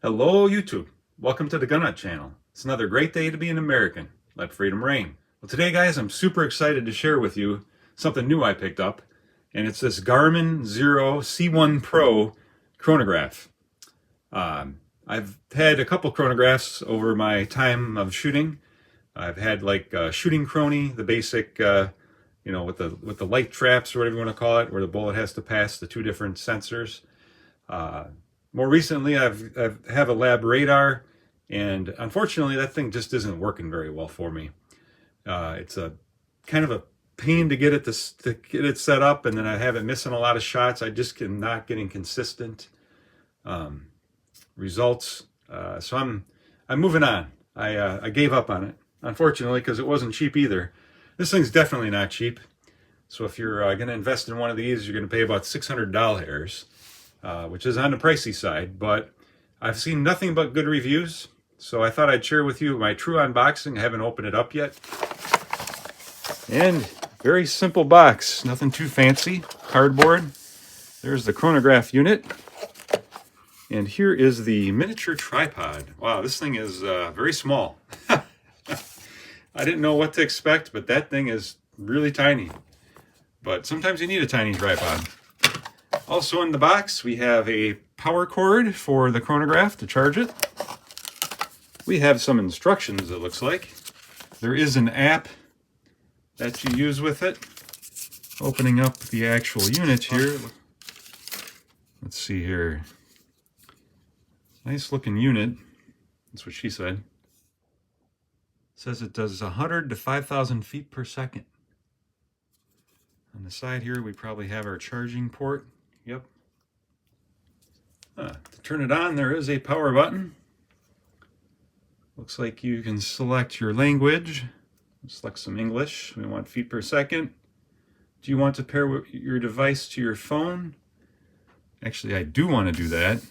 Hello YouTube, welcome to the Gun Nut channel. It's another great day to be an American. Let freedom reign. Well today guys, I'm super excited to share with you something new I picked up, and it's this Garmin Xero C1-Pro chronograph. I've had a couple chronographs over my time of shooting. I've had like Shooting Crony, the basic with the light traps or whatever you want to call it, where the bullet has to pass the two different sensors. More recently, I have a lab radar, and unfortunately, that thing just isn't working very well for me. It's a kind of a pain to get it set up, and then I have it missing a lot of shots. I just am not getting consistent results. So I'm moving on. I gave up on it, unfortunately, because it wasn't cheap either. This thing's definitely not cheap. So if you're going to invest in one of these, you're going to pay about $600. Which is on the pricey side, but I've seen nothing but good reviews, so I thought I'd share with you my true unboxing. I haven't opened it up yet. And very simple box, nothing too fancy. Cardboard. There's the chronograph unit. And here is the miniature tripod. Wow, this thing is very small. I didn't know what to expect, but that thing is really tiny. But sometimes you need a tiny tripod. Also in the box, we have a power cord for the chronograph to charge it. We have some instructions, it looks like. There is an app that you use with it. Opening up the actual unit here. Let's see here. Nice looking unit. That's what she said. It says it does 100 to 5,000 feet per second. On the side here, we probably have our charging port. Yep. To turn it on, there is a power button. Looks like you can select your language. Select some English. We want feet per second. Do you want to pair your device to your phone? Actually, I do want to do that,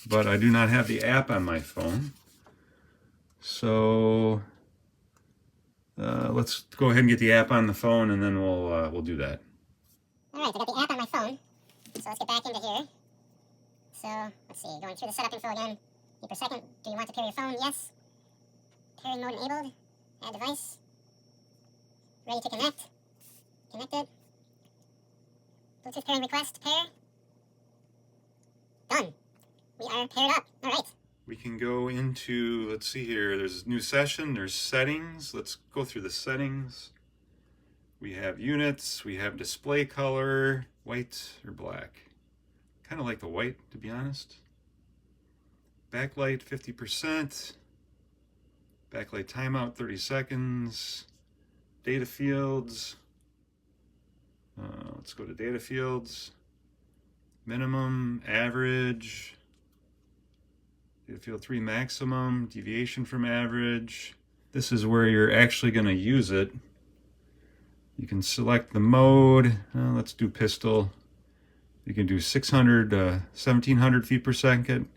but I do not have the app on my phone. So let's go ahead and get the app on the phone, and then we'll do that. All right, I got the app on my phone. So let's get back into here. So, let's see, going through the setup info again. Feet per second. Do you want to pair your phone? Yes. Pairing mode enabled. Add device. Ready to connect. Connected. Bluetooth pairing request. Pair. Done. We are paired up. All right. We can go into, let's see here, there's new session, there's settings. Let's go through the settings. We have units, we have display color, white or black. Kind of like the white, to be honest. Backlight 50%. Backlight timeout 30 seconds. Data fields. Let's go to data fields. Minimum, average. Data field 3 maximum, deviation from average. This is where you're actually going to use it. You can select the mode. Let's do pistol. You can do 600 to 1700 feet per second.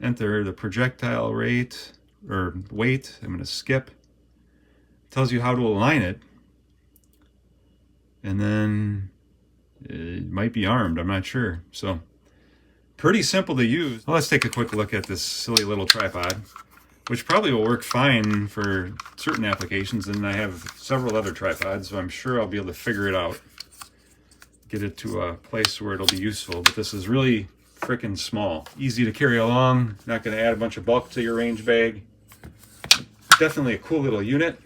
Enter the projectile rate or weight. I'm going to skip. It tells you how to align it. And then it might be armed, I'm not sure. So pretty simple to use. Well, let's take a quick look at this silly little tripod, which probably will work fine for certain applications. And I have several other tripods, so I'm sure I'll be able to figure it out. Get it to a place where it'll be useful, but this is really freaking small. Easy to carry along, not going to add a bunch of bulk to your range bag. Definitely a cool little unit.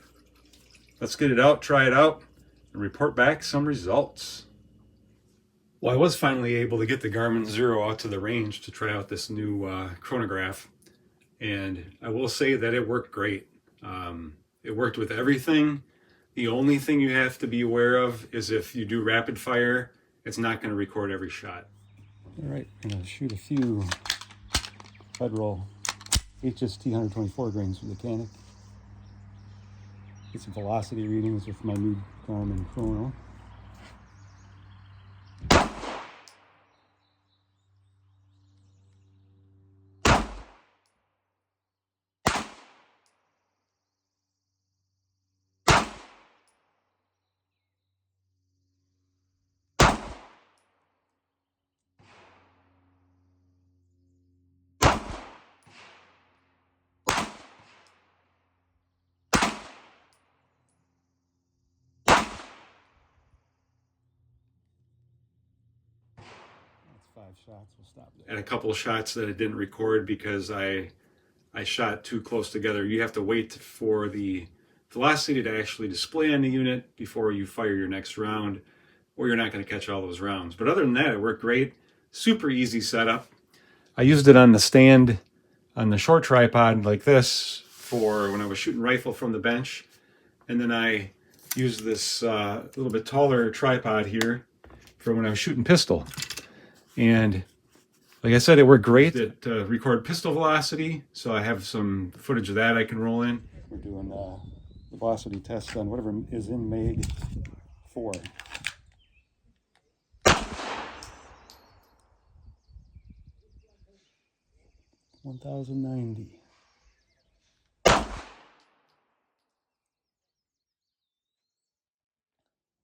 Let's get it out, try it out, and report back some results. Well, I was finally able to get the Garmin Xero out to the range to try out this new chronograph, and I will say that it worked great. It worked with everything. The only thing you have to be aware of is if you do rapid fire, it's not going to record every shot. All right, I'm going to shoot a few Federal HST 124 grains with the Canic. Get some velocity readings with my new Garmin chrono. shots. We'll stop there. And a couple of shots that I didn't record because I shot too close together. You have to wait for the velocity to actually display on the unit before you fire your next round, or you're not going to catch all those rounds. But other than that, it worked great. Super easy setup. I used it on the stand on the short tripod like this for when I was shooting rifle from the bench. And then I used this little bit taller tripod here for when I was shooting pistol. And like I said, it worked great. It record pistol velocity, so I have some footage of that I can roll in. We're doing the velocity test on whatever is in Mag 4. $1,090.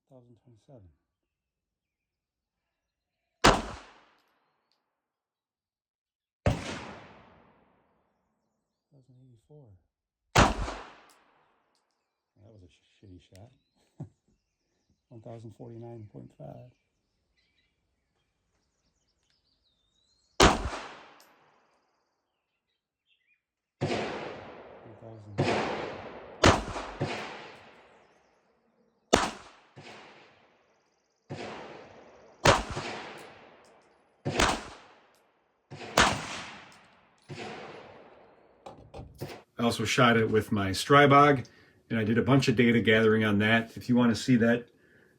1,027. 1,084. That was a shitty shot. 1,049.5. 1,000. I also shot it with my Strybog, and I did a bunch of data gathering on that. If you want to see that,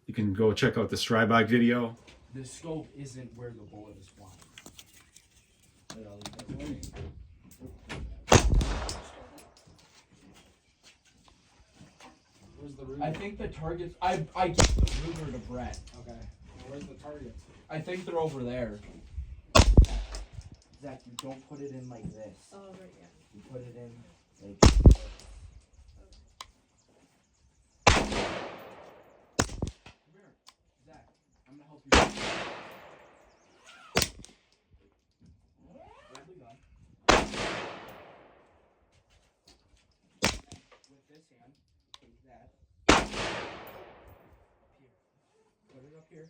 you can go check out the Strybog video. The scope isn't where the bullet is flying. Where's the Ruger? I think the targets. I gave the Ruger to Brett. Okay. Where's the target? I think they're over there. Zach, you don't put it in like this. Oh, right, yeah. You put it in like. Come here, Zach. I'm gonna help you. Hold the gun. With this hand, take that. Up here. Put it up here.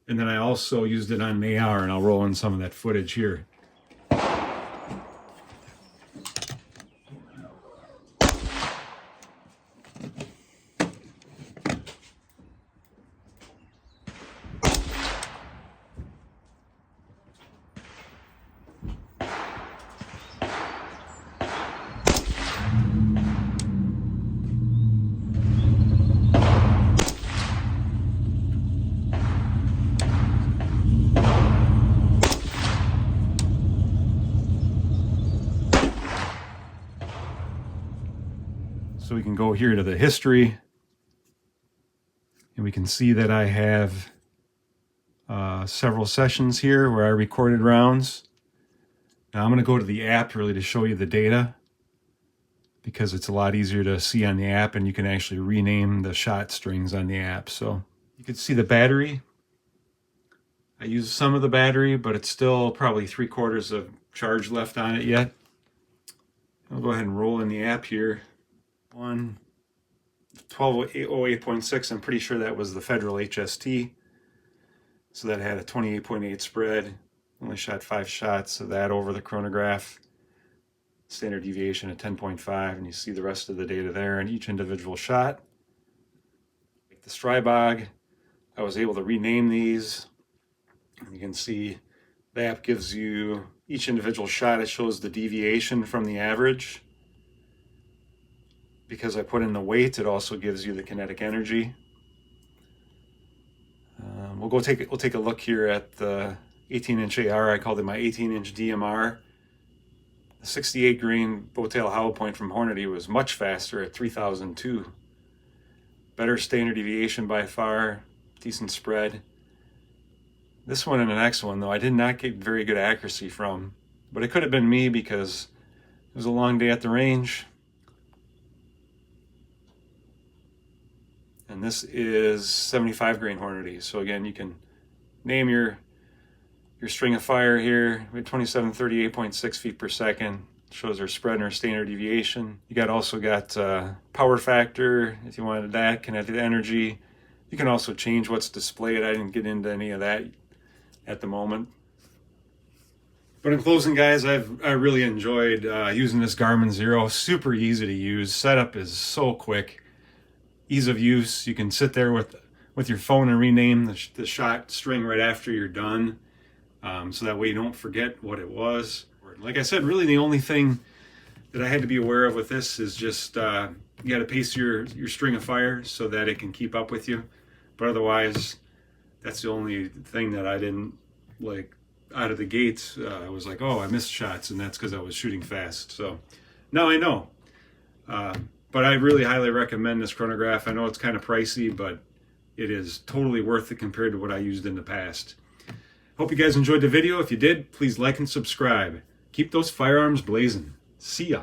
And then I also used it on an AR, and I'll roll in some of that footage here. So we can go here to the history, and we can see that I have several sessions here where I recorded rounds. Now I'm going to go to the app really to show you the data, because it's a lot easier to see on the app, and you can actually rename the shot strings on the app. So you can see the battery. I used some of the battery, but it's still probably 3/4 of charge left on it yet. I'll go ahead and roll in the app here. 1208.6, I'm pretty sure that was the Federal HST. So that had a 28.8 spread. Only shot 5 shots of that over the chronograph. Standard deviation of 10.5, and you see the rest of the data there in each individual shot. Like the Strybog, I was able to rename these. And you can see the app gives you each individual shot. It shows the deviation from the average. Because I put in the weight, it also gives you the kinetic energy. We'll take a look here at the 18-inch AR. I called it my 18-inch DMR. The 68 grain bowtail hollow point from Hornady was much faster at 3002. Better standard deviation by far, decent spread. This one and the next one, though, I did not get very good accuracy from, but it could have been me because it was a long day at the range. And this is 75 grain Hornady. So again, you can name your your string of fire here with 2738.6 feet per second. Shows our spread and our standard deviation. You also got power factor if you wanted that, kinetic energy. You can also change what's displayed. I didn't get into any of that at the moment. But in closing, guys, I really enjoyed using this Garmin Xero. Super easy to use. Setup is so quick. Ease of use. You can sit there with your phone and rename the shot string right after you're done. So that way you don't forget what it was. Like I said, really the only thing that I had to be aware of with this is just you got to pace your string of fire so that it can keep up with you. But otherwise, that's the only thing that I didn't like out of the gates. I was like, oh, I missed shots, and that's because I was shooting fast. So now I know. But I really highly recommend this chronograph. I know it's kind of pricey, but it is totally worth it compared to what I used in the past. Hope you guys enjoyed the video. If you did, please like and subscribe. Keep those firearms blazing. See ya.